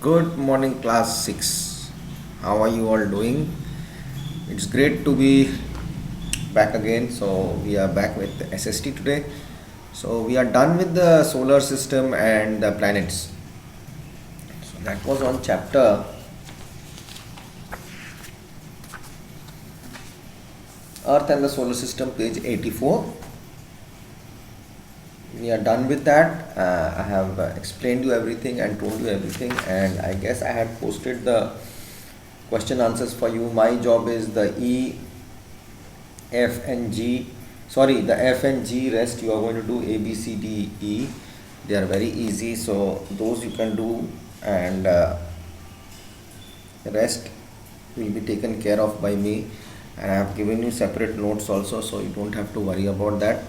Good morning, class 6. How are you all doing? It's great to be back again. So, we are back with the SST today. So, we are done with the solar system and the planets. So, that was on chapter Earth and the Solar System, page 84. We are done with that. I have explained you everything and told you everything, and I guess I had posted the question answers for you. My job is the E, F, and G. Sorry, the F and G rest you are going to do A, B, C, D, E. They are very easy, so those you can do, and the rest will be taken care of by me. And I have given you separate notes also, so you don't have to worry about that.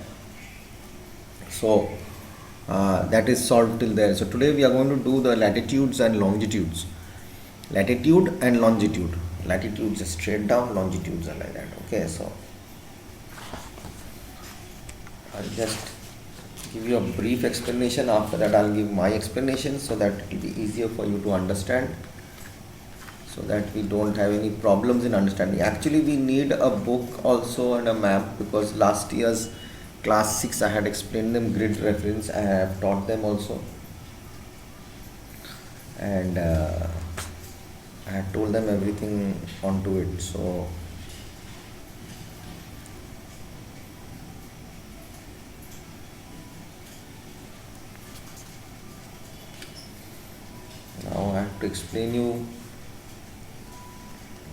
So that is solved till there. So today we are going to do the latitudes and longitudes. Latitude and longitude. Latitudes are straight down, longitudes are like that. Okay, so I'll just give you a brief explanation. After that I'll give my explanation so that it will be easier for you to understand, so that we don't have any problems in understanding. Actually, we need a book also and a map, because last year's class 6 I had explained them grid reference. I have taught them also, and I had told them everything onto it. So now I have to explain you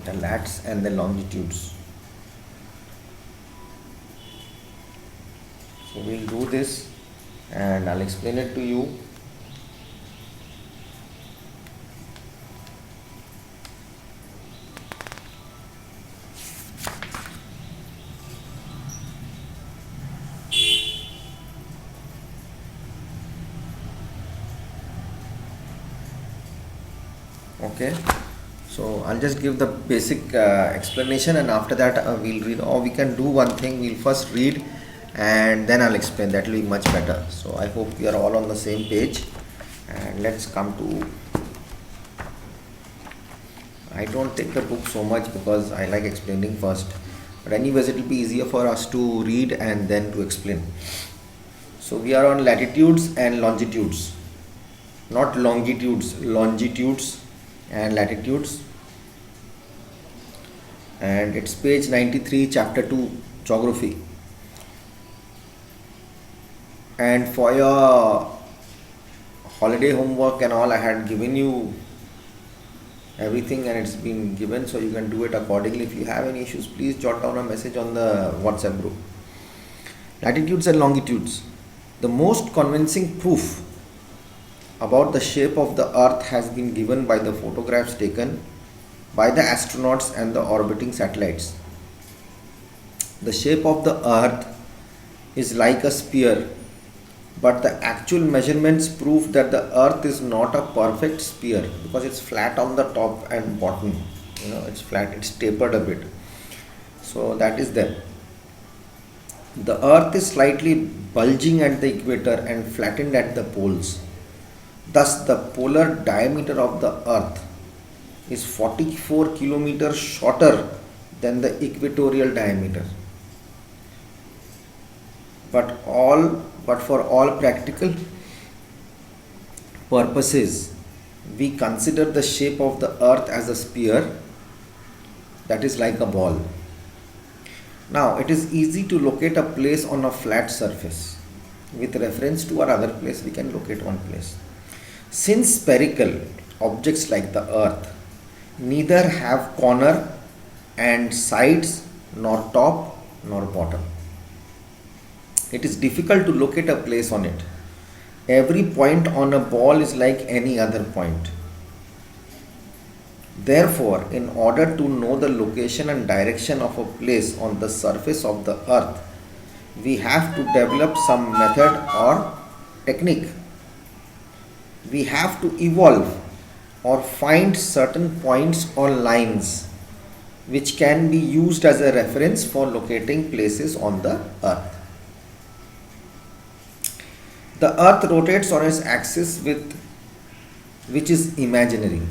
the lats and the longitudes. So we'll do this and I'll explain it to you. Okay, so I'll just give the basic explanation, and after that we'll read, or we can do one thing, we'll first read and then I'll explain. That will be much better. So I hope we are all on the same page, and let's come to, I don't take the book so much because I like explaining first, but anyways it will be easier for us to read and then to explain. So we are on latitudes and longitudes, not longitudes, longitudes and latitudes, and it's page 93, chapter 2, geography. And for your holiday homework and all, I had given you everything and it's been given, so you can do it accordingly. If you have any issues, please jot down a message on the WhatsApp group. Latitudes and longitudes. The most convincing proof about the shape of the earth has been given by the photographs taken by the astronauts and the orbiting satellites. The shape of the earth is like a sphere, but the actual measurements prove that the earth is not a perfect sphere, because it's flat on the top and bottom. It's flat, it's tapered a bit. So that is there. The earth is slightly bulging at the equator and flattened at the poles. Thus, the polar diameter of the earth is 44 kilometers shorter than the equatorial diameter. But for all practical purposes, we consider the shape of the earth as a sphere, that is like a ball. Now, it is easy to locate a place on a flat surface. With reference to our other place, we can locate one place. Since spherical objects like the earth neither have corner and sides, nor top nor bottom, it is difficult to locate a place on it. Every point on a ball is like any other point. Therefore, in order to know the location and direction of a place on the surface of the earth, we have to develop some method or technique. We have to evolve or find certain points or lines which can be used as a reference for locating places on the earth. The earth rotates on its axis with which is imaginary.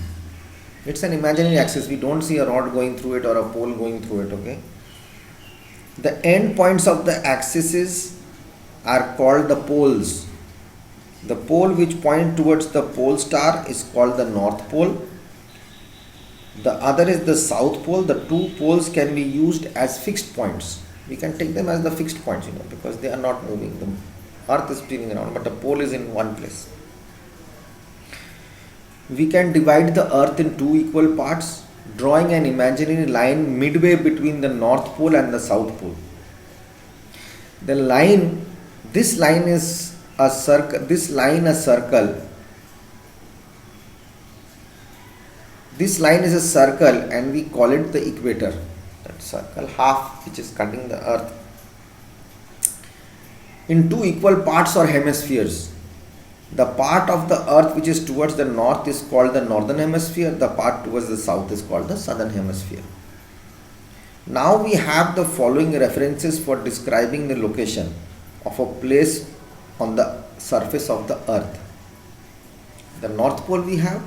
It's an imaginary axis. We don't see a rod going through it or a pole going through it. Okay. The end points of the axes are called the poles. The pole which point towards the pole star is called the north pole. The other is the south pole. The two poles can be used as fixed points. We can take them as the fixed points, because they are not moving. The earth is spinning around, but the pole is in one place. We can divide the earth in two equal parts, drawing an imaginary line midway between the north pole and the south pole. This line is a circle. This line is a circle, and we call it the equator. That circle, half which is cutting the earth in two equal parts or hemispheres. The part of the earth which is towards the north is called the northern hemisphere. The part towards the south is called the southern hemisphere. Now we have the following references for describing the location of a place on the surface of the earth. The north pole we have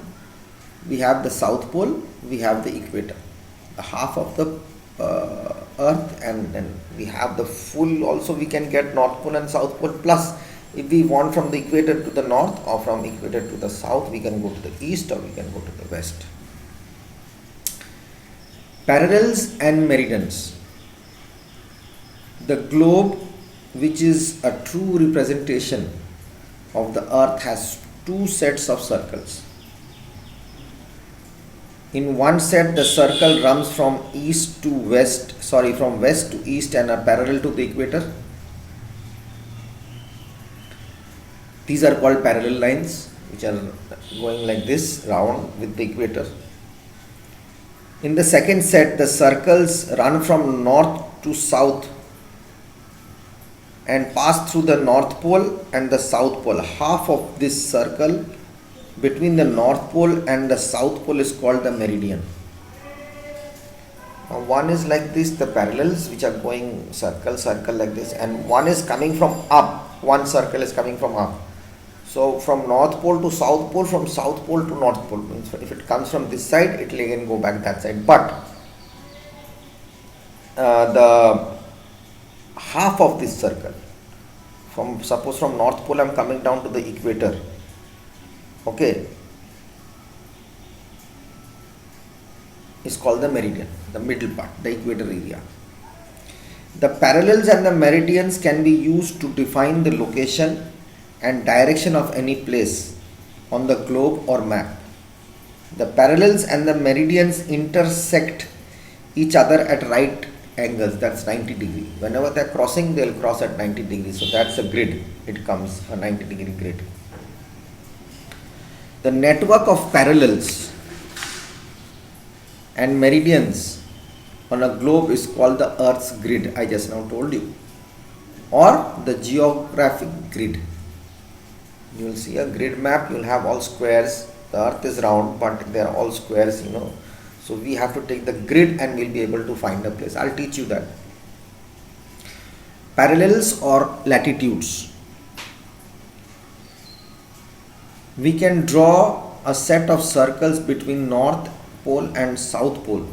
the south pole, we have the equator, the half of the earth, and then we have the full. Also we can get north pole and south pole, plus if we want from the equator to the north or from equator to the south, we can go to the east or we can go to the west. Parallels and meridians. The globe, which is a true representation of the earth, has two sets of circles. In one set, the circle runs from west to east and are parallel to the equator. These are called parallel lines, which are going like this round with the equator. In the second set, the circles run from north to south and pass through the north pole and the south pole. Half of this circle between the north pole and the south pole is called the meridian. Now one is like this, the parallels which are going circle like this, and one is coming from up. One circle is coming from up. So from north pole to south pole, from south pole to north pole, means if it comes from this side, it will again go back that side. But the half of this circle, suppose from north pole I am coming down to the equator, okay, is called the meridian, the middle part, the equator area. The parallels and the meridians can be used to define the location and direction of any place on the globe or map. The parallels and the meridians intersect each other at right angles, that's 90 degrees. Whenever they are crossing, they will cross at 90 degrees. So that's a grid, it comes a 90 degree grid. The network of parallels and meridians on a globe is called the Earth's grid, I just now told you, or the geographic grid. You will see a grid map, you will have all squares. The earth is round, but they are all squares, So we have to take the grid and we'll be able to find a place. I'll teach you that. Parallels or latitudes. We can draw a set of circles between north pole and south pole.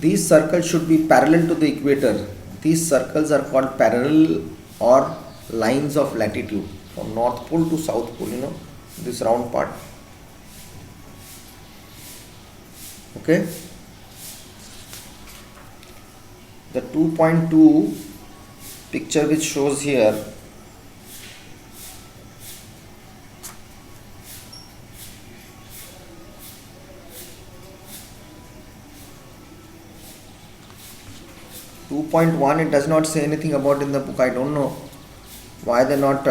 These circles should be parallel to the equator. These circles are called parallel or lines of latitude. From north pole to south pole, this round part. Okay. The 2.2 picture which shows here, it does not say anything about in the book. I don't know why they're not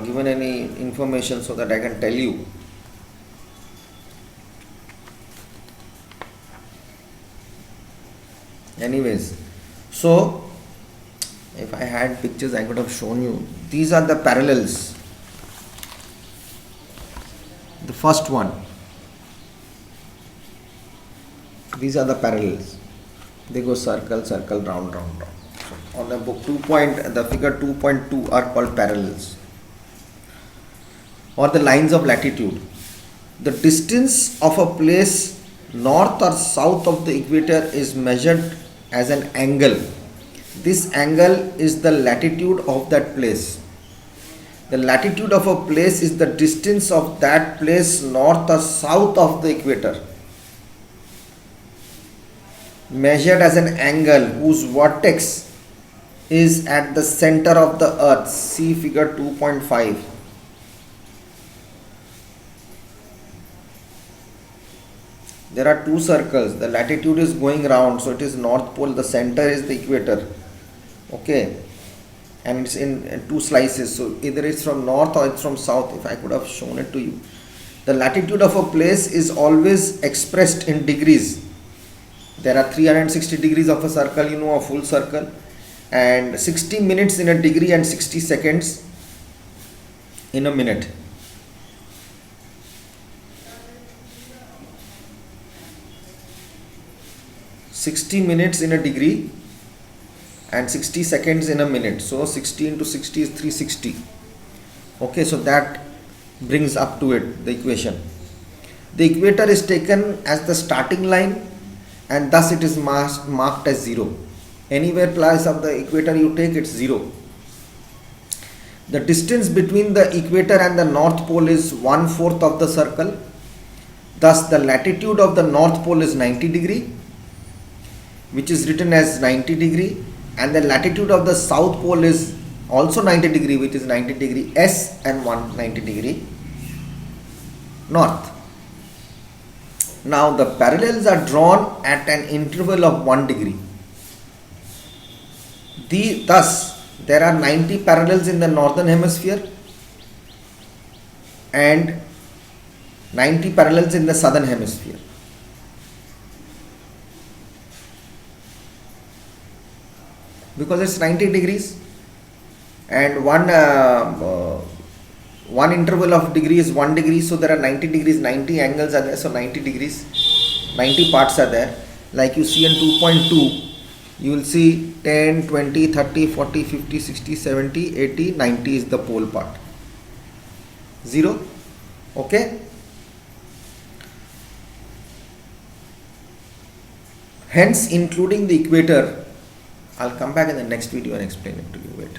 given any information so that I can tell you. Anyways, so if I had pictures I could have shown you. These are the parallels. The first one. These are the parallels. They go circle, circle, round, round, round. On the book the figure 2.2 are called parallels or the lines of latitude. The distance of a place north or south of the equator is measured as an angle. This angle is the latitude of that place. The latitude of a place is the distance of that place north or south of the equator, measured as an angle whose vertex is at the center of the earth. See figure 2.5. There are two circles. The latitude is going round, so it is north pole. The center is the equator. Okay, and it's in two slices. So either it's from north or it's from south. If I could have shown it to you, the latitude of a place is always expressed in degrees. There are 360 degrees of a circle, you know, a full circle, and 60 minutes in a degree and 60 seconds in a minute. (60 minutes in a degree and 60 seconds in a minute). So 60 into 60 is 360. Okay, so that brings up to it the equation. The equator is taken as the starting line, and thus it is marked as 0. Anywhere place of the equator you take, it's 0. The distance between the equator and the north pole is 1/4 of the circle. Thus the latitude of the north pole is 90 degree, which is written as 90 degree, and the latitude of the south pole is also 90 degree, which is 90 degree S and 190 degree north. Now the parallels are drawn at an interval of 1 degree. Thus there are 90 parallels in the northern hemisphere and 90 parallels in the southern hemisphere. Because it's 90 degrees and one interval of degree is 1 degree, so there are 90 degrees, 90 angles are there, so 90 degrees, 90 parts are there. Like you see in 2.2, you will see 10, 20, 30, 40, 50, 60, 70, 80, 90 is the pole part. 0. Okay. Hence, including the equator, I'll come back in the next video and explain it to you. Wait.